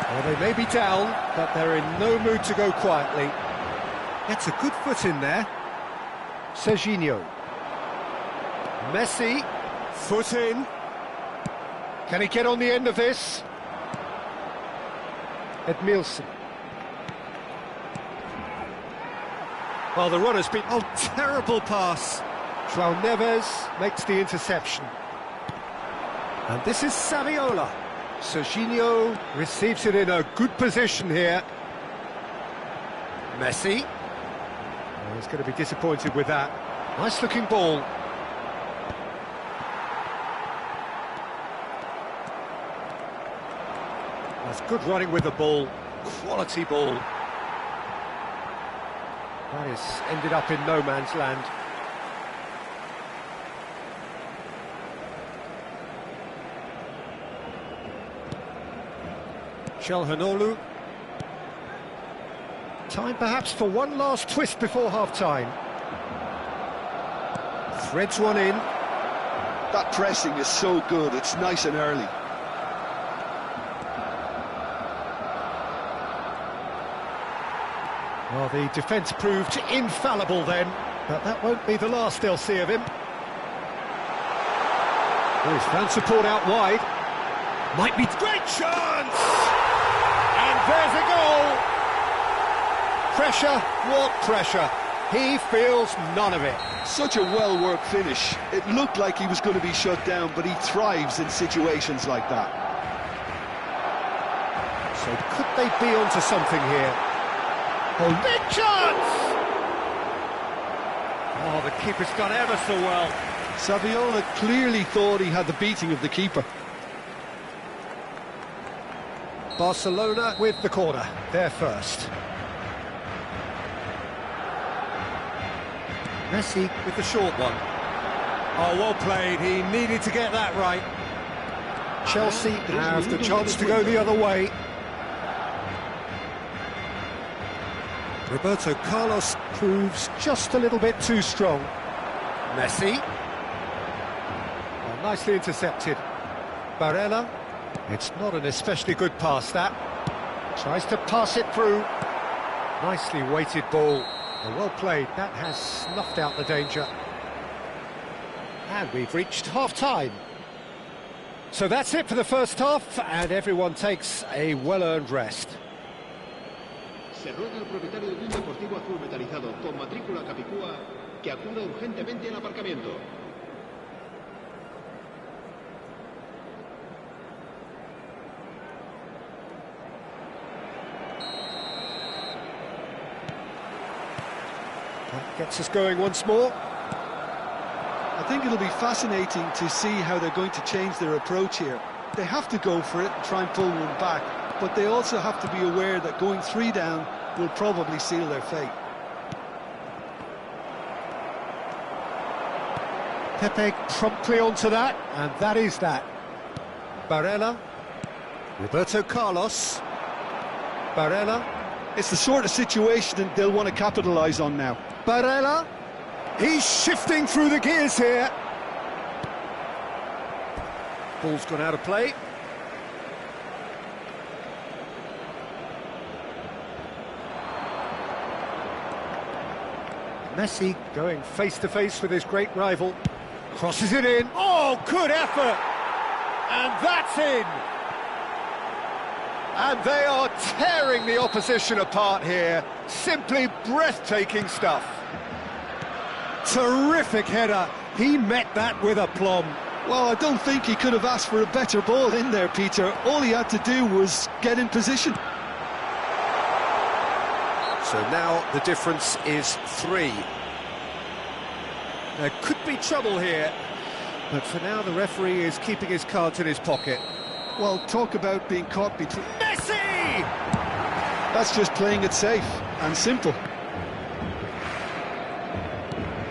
S1: Well, they may be down, but they're in no mood to go quietly. Gets a good foot in there. Serginho. Messi, foot in. Can he get on the end of this? Edmilson. Well, the run has been... Oh, terrible pass. João Neves makes the interception. And this is Saviola. Serginho receives it in a good position here. Messi. Oh, he's going to be disappointed with that. Nice looking ball. That's good running with the ball. Quality ball. That has ended up in no man's land. Çalhanoğlu. Time perhaps for one last twist before half-time. Threads one in.
S2: That pressing is so good, it's nice and early.
S1: Well, the defence proved infallible then, but that won't be the last they'll see of him. Oh, he's found support out wide. Might be... Great chance! And there's a goal! Pressure, what pressure? He feels none of it.
S2: Such a well-worked finish. It looked like he was going to be shut down, but he thrives in situations like that.
S1: So could they be onto something here? Oh, big chance! Oh, the keeper's done ever so well.
S2: Saviola clearly thought he had the beating of the keeper.
S1: Barcelona with the corner, they're first. Messi with the short one. Oh, well played, he needed to get that right. Chelsea have the chance to go the other way. Roberto Carlos proves just a little bit too strong. Messi. Well, nicely intercepted. Barella. It's not an especially good pass, that. Tries to pass it through. Nicely weighted ball. Well played. That has snuffed out the danger. And we've reached half-time. So that's it for the first half, and everyone takes a well-earned rest.
S5: Se ruega al propietario de un deportivo azul metalizado con matrícula capicúa que acuda urgentemente al aparcamiento.
S1: That gets us going once more.
S2: I think it'll be fascinating to see how they're going to change their approach here. They have to go for it and try and pull one back, but they also have to be aware that going 3 down will probably seal their fate.
S1: Pepe promptly onto that, and that is that. Barella. Roberto Carlos. Barella.
S2: It's the sort of situation that they'll want to capitalise on now.
S1: Barella. He's shifting through the gears here. Ball's gone out of play. Messi going face-to-face with his great rival. Crosses it in. Oh, good effort! And that's in! And they are tearing the opposition apart here. Simply breathtaking stuff. Terrific header. He met that with aplomb.
S2: Well, I don't think he could have asked for a better ball in there, Peter. All he had to do was get in position.
S1: So now the difference is 3. There could be trouble here, but for now the referee is keeping his cards in his pocket.
S2: Well, talk about being caught between...
S1: Messi!
S2: That's just playing it safe and simple.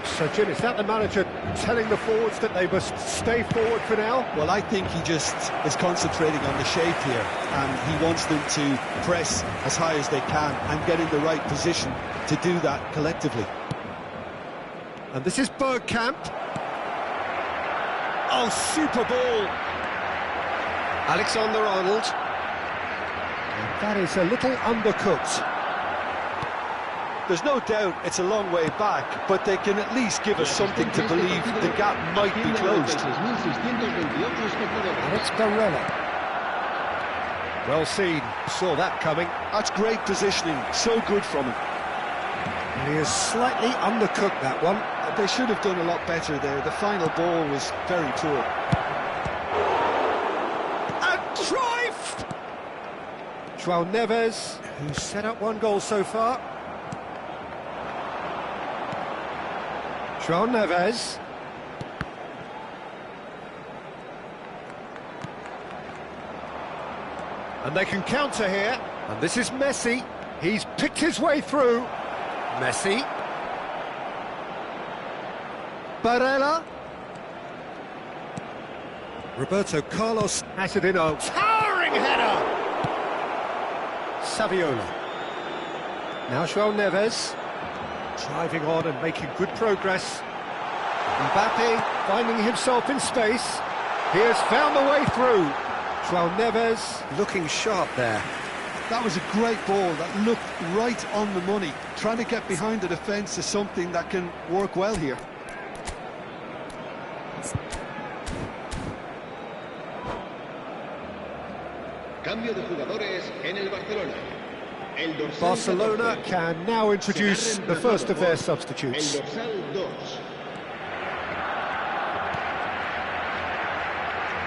S1: So, Jim, is that the manager telling the forwards that they must stay forward for now?
S2: Well, I think he just is concentrating on the shape here, and he wants them to press as high as they can and get in the right position to do that collectively.
S1: And this is Bergkamp. Oh, super ball! Alexander-Arnold. And that is a little undercooked.
S2: There's no doubt it's a long way back, but they can at least give us something to believe the gap might be closed.
S1: And it's Barella. Well seen, saw that coming.
S2: That's great positioning, so good from him.
S1: And he has slightly undercooked that one.
S2: They should have done a lot better there. The final ball was very poor.
S1: And Cruyff! João Neves, who's set up 1 goal so far. João Neves. And they can counter here. And this is Messi. He's picked his way through. Messi. Barella. Roberto Carlos has it in a towering header. Saviola. Now João Neves. Driving on and making good progress. Mbappe finding himself in space. He has found the way through. João Neves looking sharp there.
S2: That was a great ball that looked right on the money. Trying to get behind the defence is something that can work well here.
S5: Cambio de jugadores en el Barcelona.
S1: Barcelona can now introduce the first of their substitutes.
S5: El dorsal 2.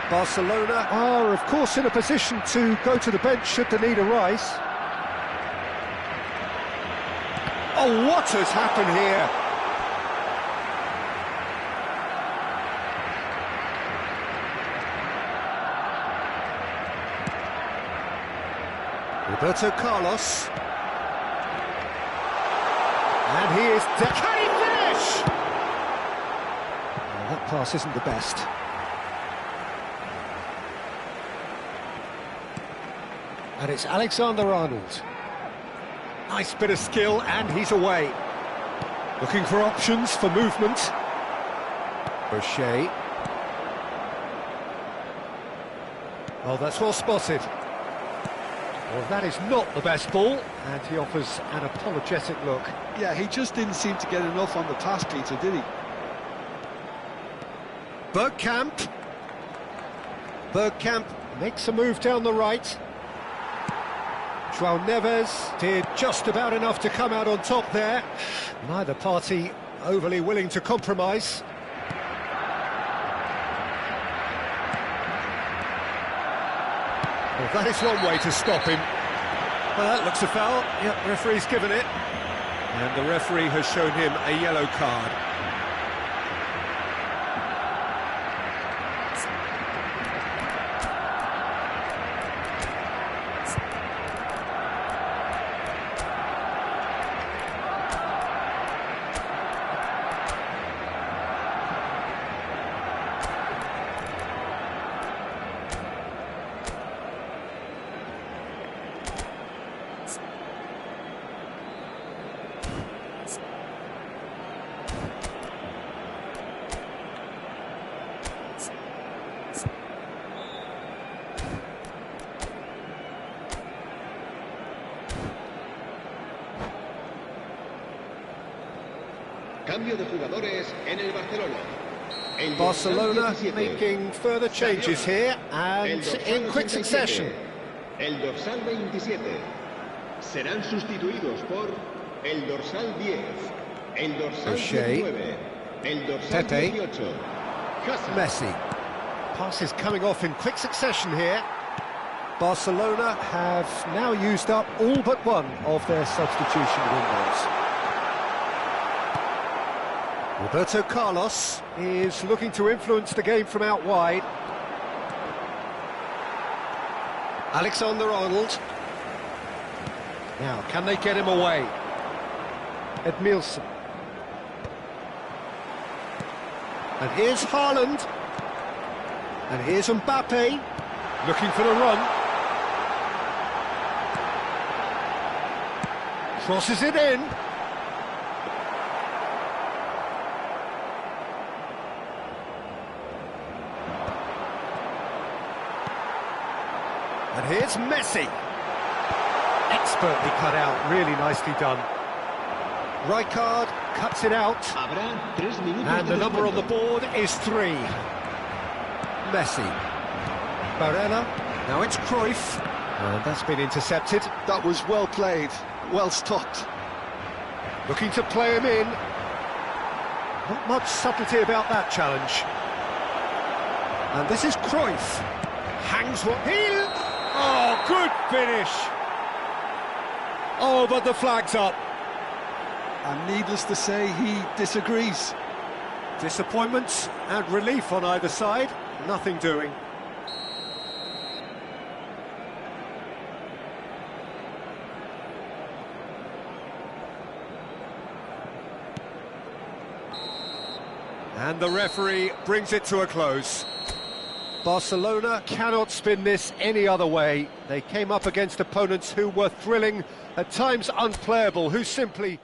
S1: Barcelona are, of course, in a position to go to the bench should the need arise. Oh, what has happened here? Roberto Carlos. And he is... Can he finish? Well, that pass isn't the best. And it's Alexander-Arnold. Nice bit of skill, and he's away. Looking for options for movement. O'Shea. Oh, that's well spotted. Well, that is not the best ball, and he offers an apologetic look.
S2: Yeah, he just didn't seem to get enough on the pass, Peter, did he?
S1: Bergkamp. Bergkamp makes a move down the right. João Neves did just about enough to come out on top there. Neither party overly willing to compromise. Well, that is one way to stop him. Well, that looks a foul. Yep, referee's given it. And the referee has shown him a yellow card.
S5: Cambio de jugadores en el Barcelona. El
S1: Barcelona
S5: dorsal 17.
S1: making further changes here, and in quick
S5: 87.
S1: succession.
S5: El dorsal 27. Serán sustituidos por el dorsal 10. El dorsal
S1: O'Shea.
S5: 19. El dorsal
S1: Pepe.
S5: 18.
S1: Messi. Passes coming off in quick succession here. Barcelona have now used up all but one of their substitution windows. Roberto Carlos is looking to influence the game from out wide. Alexander-Arnold. Now, can they get him away? Edmilson. And here's Haaland. And here's Mbappe, looking for the run. Crosses it in. And here's Messi. Expertly cut out, really nicely done. Rijkaard cuts it out.
S5: Habrá 3 minutos
S1: And the
S5: de
S1: number on the
S5: descuento.
S1: board is 3. Messi. Barella. Now it's Cruyff. And that's been intercepted.
S2: That was well played, well stopped.
S1: Looking to play him in. Not much subtlety about that challenge. And this is Cruyff. Hangs what he... Oh, good finish. Oh, but the flag's up.
S2: And needless to say, he disagrees.
S1: Disappointment and relief on either side. Nothing doing. And the referee brings it to a close. Barcelona cannot spin this any other way. They came up against opponents who were thrilling, at times unplayable, who simply